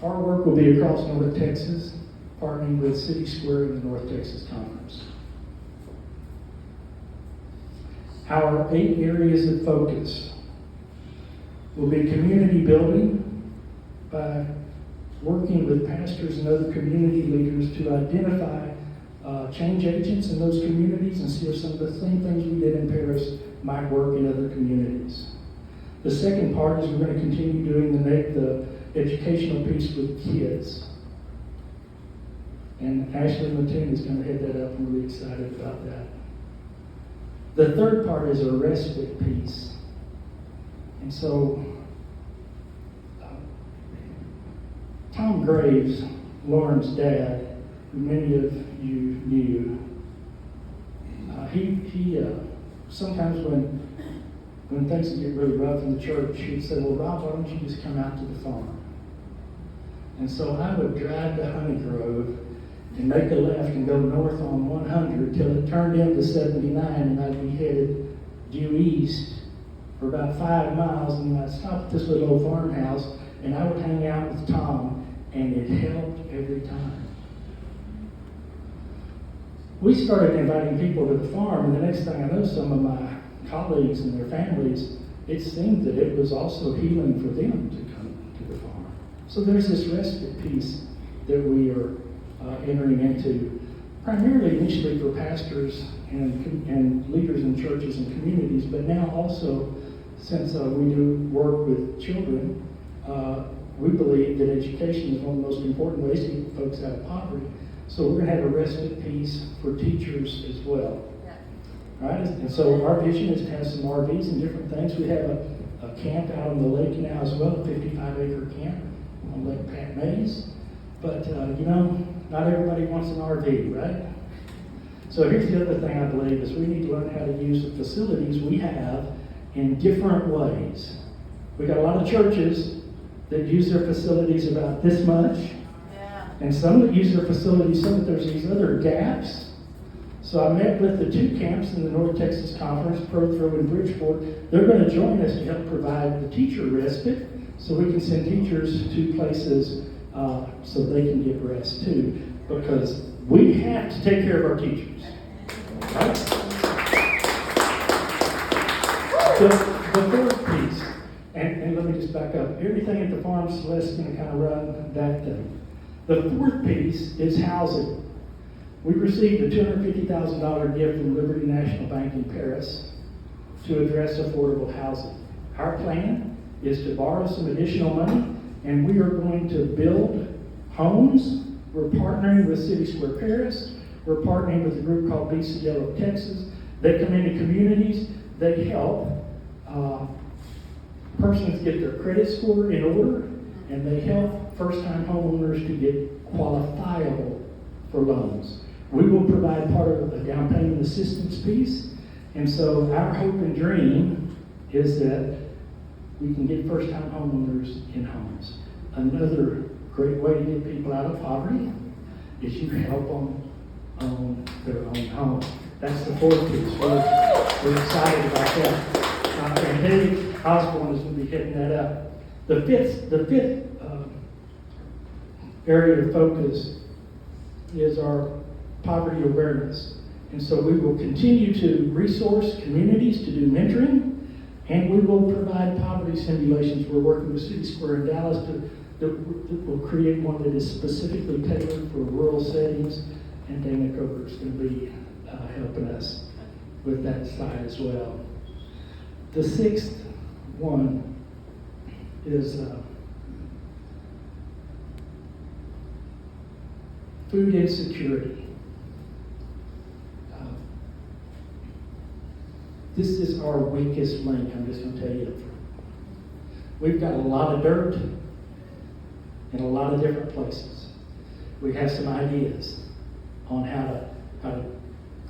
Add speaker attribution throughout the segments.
Speaker 1: Our work will be across North Texas, partnering with City Square and the North Texas Conference. Our 8 areas of focus will be community building by working with pastors and other community leaders to identify change agents in those communities and see if some of the same things we did in Paris might work in other communities. The second part is we're going to continue doing the educational piece with kids. And Ashley Mattoon is going to head that up. I'm really excited about that. The third part is a respite piece. And so, Tom Graves, Lauren's dad, who many of you knew, he sometimes when things would get really rough in the church, he'd say, well, Rob, why don't you just come out to the farm? And so I would drive to Honeygrove and make a left and go north on 100 till it turned into 79, and I'd be headed due east for about 5 miles, and I'd stop at this little old farmhouse, and I would hang out with Tom, and it helped every time. We started inviting people to the farm, and the next thing I know, some of my colleagues and their families, it seemed that it was also healing for them to come to the farm. So there's this respite piece that we are entering into, primarily initially for pastors and leaders in churches and communities, but now also, since we do work with children, we believe that education is one of the most important ways to get folks out of poverty. So we're going to have a respite piece for teachers as well. All right, and so our vision is to have some RVs and different things. We have a camp out on the lake now as well, a 55-acre camp on Lake Pat Mays. But, not everybody wants an RV, right? So here's the other thing I believe is we need to learn how to use the facilities we have in different ways. We got a lot of churches that use their facilities about this much, and some that use their facilities so that there's these other gaps. So I met with the 2 camps in the North Texas Conference, Prothrow and Bridgeport. They're going to join us to help provide the teacher respite so we can send teachers to places so they can get rest too, because we have to take care of our teachers. Right? The third piece, and let me just back up. Everything at the farm, Celeste's going to kind of run that thing. The fourth piece is housing. We received a $250,000 gift from Liberty National Bank in Paris to address affordable housing. Our plan is to borrow some additional money, and we are going to build homes. We're partnering with City Square Paris. We're partnering with a group called BCL of Texas. They come into communities. They help persons get their credit score in order, and they help first-time homeowners to get qualifiable for loans. We will provide part of the down payment assistance piece, and so our hope and dream is that we can get first-time homeowners in homes. Another great way to get people out of poverty is you help them own their own home. That's the fourth piece. We're excited about that. And Dave Osborne is going to be hitting that up. The fifth area of focus is our poverty awareness. And so we will continue to resource communities to do mentoring, and we will provide poverty simulations. We're working with City Square in Dallas that will create one that is specifically tailored for rural settings, and Dana Coker is going to be helping us with that side as well. The sixth one is food insecurity. This is our weakest link, I'm just going to tell you. We've got a lot of dirt in a lot of different places. We have some ideas on how to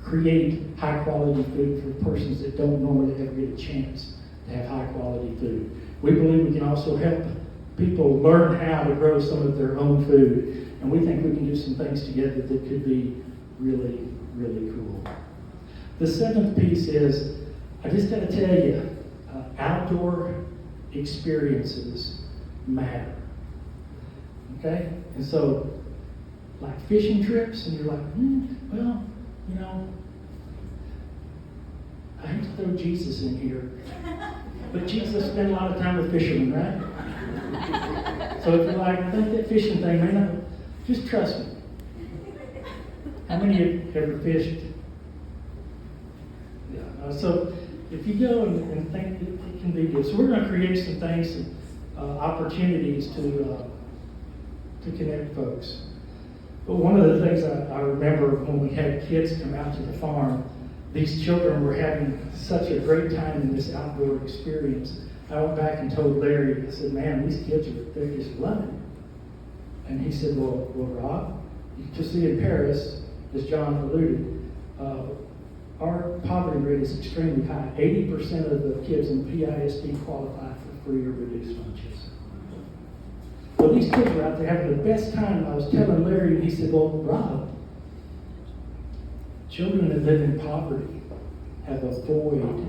Speaker 1: create high quality food for persons that don't normally ever get a chance to have high quality food. We believe we can also help people learn how to grow some of their own food, and we think we can do some things together that could be really, really cool. The seventh piece is, I just got to tell you, outdoor experiences matter. Okay? And so, like fishing trips, and you're like, well, you know, I hate to throw Jesus in here, but Jesus spent a lot of time with fishermen, right? So if you're like, I think that fishing thing, man, just trust me. How many of you have ever fished? Yeah. So if you go and think that it can be good, so we're going to create some things, some opportunities to connect folks. But one of the things I remember when we had kids come out to the farm, these children were having such a great time in this outdoor experience. I went back and told Larry, I said, man, these kids they're just loving it. And he said, well, Rob, you can see in Paris, as John alluded, our poverty rate is extremely high. 80% of the kids in PISD qualify for free or reduced lunches. Well, these kids were out there having the best time. I was telling Larry, and he said, well, Rob, children that live in poverty have a void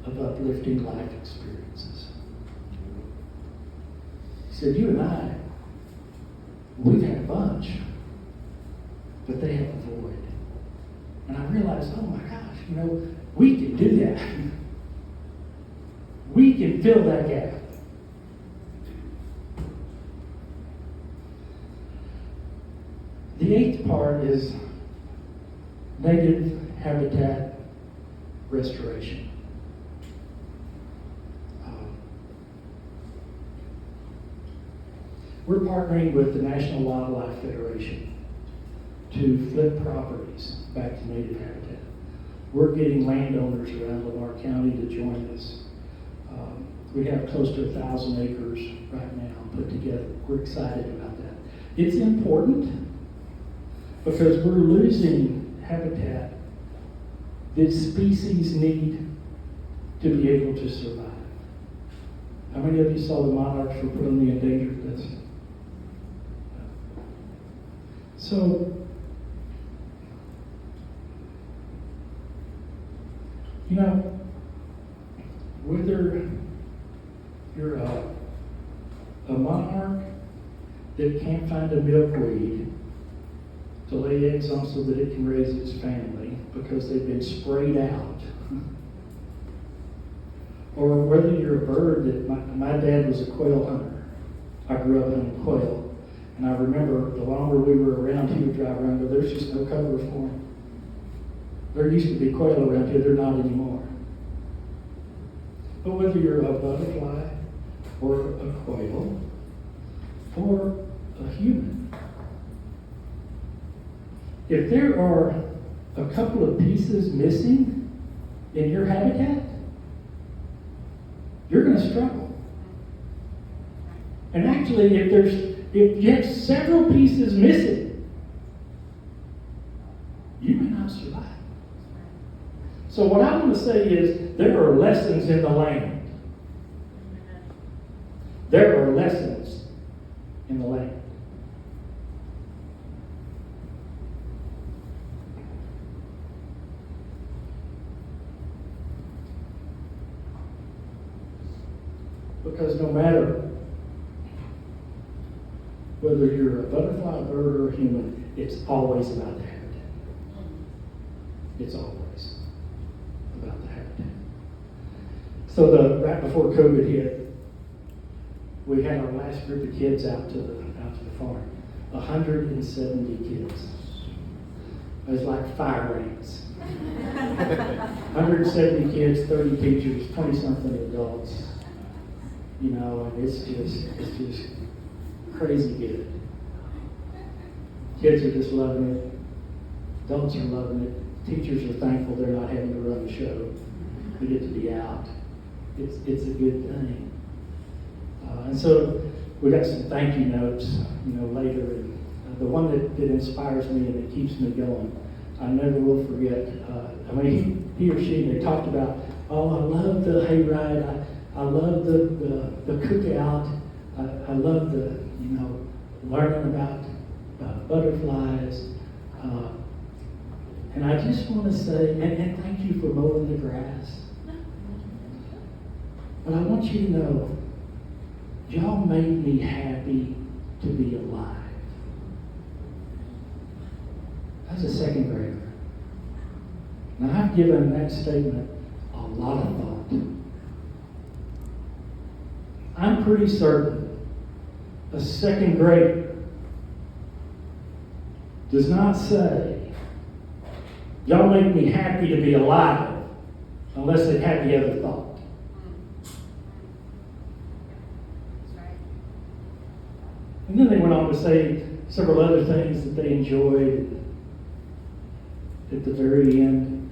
Speaker 1: of uplifting life experiences. He said, you and I, we've had a bunch, but they have a void. And I realized, oh my gosh, you know, we can do that. We can fill that gap. The 8th part is native habitat restoration. We're partnering with the National Wildlife Federation to flip properties back to native habitat. We're getting landowners around Lamar County to join us. We have close to 1,000 acres right now put together. We're excited about that. It's important because we're losing habitat that species need to be able to survive. How many of you saw the monarchs were put on the endangered list? So, you know, whether you're a monarch that can't find a milkweed to lay eggs on so that it can raise its family because they've been sprayed out, or whether you're a bird that my dad was a quail hunter. I grew up hunting quail. And I remember the longer we were around, he would drive around and go, there's just no cover for them. There used to be quail around here, they're not anymore. But whether you're a butterfly or a quail or a human, if there are a couple of pieces missing in your habitat, you're going to struggle. And actually, if you have several pieces missing, you may not survive. So what I want to say is there are lessons in the land. There are lessons in the land. Because no matter whether you're a butterfly, a bird, or a human, it's always about the habitat. It's always about the habitat. So right before COVID hit, we had our last group of kids out to the farm. 170 kids. It was like fire ants. 170 kids, 30 teachers, 20-something adults. You know, and it's just crazy good. Kids are just loving it. Adults are loving it. Teachers are thankful they're not having to run the show. They get to be out. It's a good thing. And so we got some thank you notes, you know, later. And the one that inspires me and that keeps me going, I never will forget. I mean, he or she, they talked about, oh, I love the hayride. I love the cookout. I love the, you know, learning about butterflies. And I just want to say, and thank you for mowing the grass. But I want you to know, y'all made me happy to be alive. That's a second grader. Now, I've given that statement a lot of thought. I'm pretty certain a second grader does not say, y'all make me happy to be alive, unless they have the other thought. And then they went on to say several other things that they enjoyed at the very end.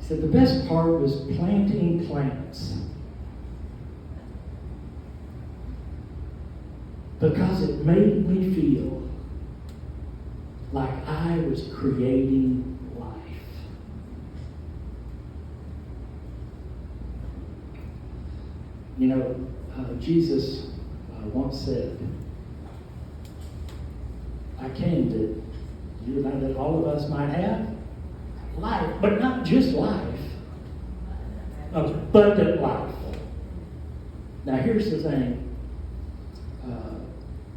Speaker 1: He said the best part was planting plants, because it made me feel like I was creating life. You know, Jesus once said, I came that you and I, that all of us might have life, but not just life, abundant life. Now here's the thing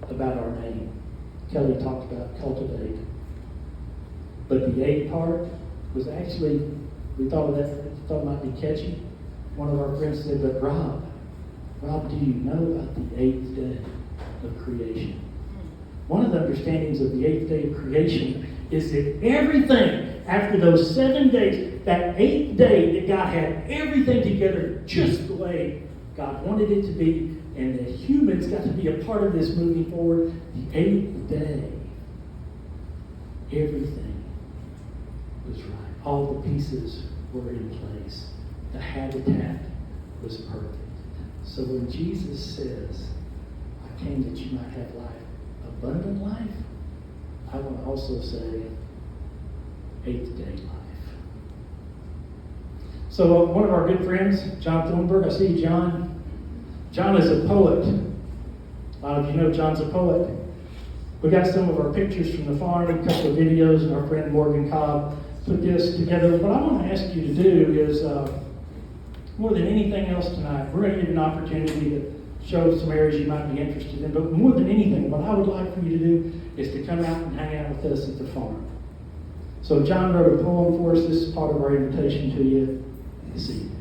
Speaker 1: about our name. Kelly talked about cultivate. But the 8 part was actually, we thought of that, thought it might be catchy. One of our friends said, but Rob, do you know about the 8th day of creation? One of the understandings of the 8th day of creation is that everything after those 7 days, that 8th day that God had everything together just the way God wanted it to be, and that humans got to be a part of this moving forward. The 8th day, everything was right. All the pieces were in place. The habitat was perfect. So when Jesus says, I came that you might have life, abundant life, I want to also say 8th day life. So one of our good friends, John Thornburg, I see you, John. John is a poet. A lot of you know John's a poet. We got some of our pictures from the farm, a couple of videos, and our friend Morgan Cobb put this together. What I want to ask you to do is, more than anything else tonight, we're going to give you an opportunity to show some areas you might be interested in. But more than anything, what I would like for you to do is to come out and hang out with us at the farm. So John wrote a poem for us. This is part of our invitation to you this evening.